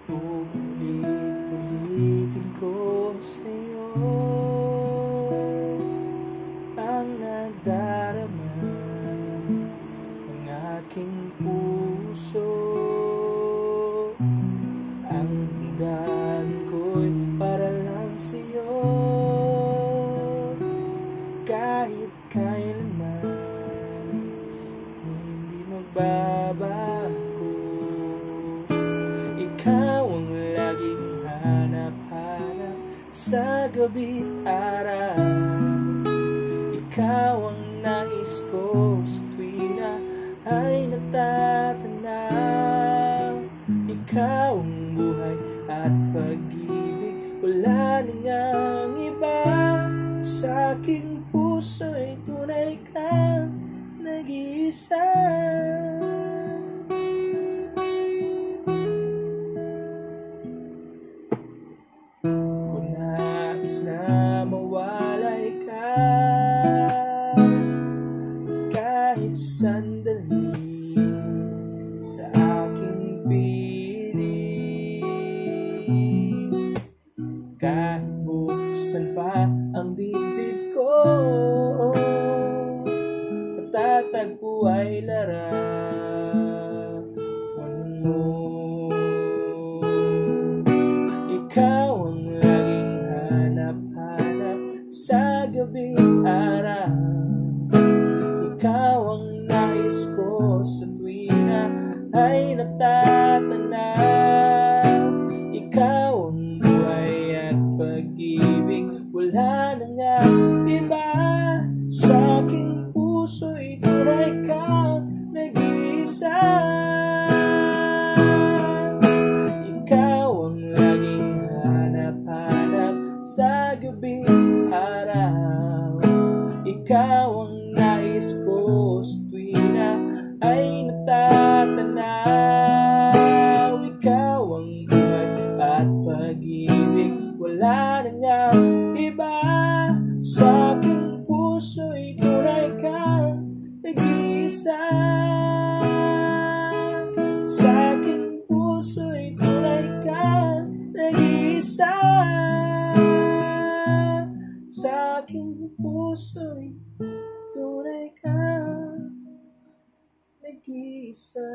Ulit-ulitin ko sa'yo ang nadarama ng aking puso. Ang damdamin ko'y para lang sa'yo, kahit kailanman hindi magbabago. Ikaw ang laging hanap-hanap sa gabi't araw. Ikaw ang nais ko sa tuwina ay natatanaw. Ikaw ang buhay at pag-ibig, wala na ngang iba. Sa aking puso'y tunay kang nag-iisa. Kung nais na mawalay ka kahit sandali sa aking piling, kahit buksan pa ang dibdib ko, matatagpo ay larawan mo. Ikaw ang laging hanap-hanap sa gabi't araw. Ikaw ang nais ko sa tuwina ay natatanaw. Ikaw ang buhay at pag-ibig, wala na nga iba. Sa aking puso'y tunay kang nag-iisa. Ikaw ang laging hanap-hanap sa gabi't araw. Ikaw ang nais ko sa tuwina ay natatanaw. Ikaw ang buhay at pag-ibig, wala na nga iba. Sa aking puso'y tunay kang nag-iisa. Sa aking puso'y tunay kang nag-iisa. Sa aking puso'y tunay kang nag-iisa.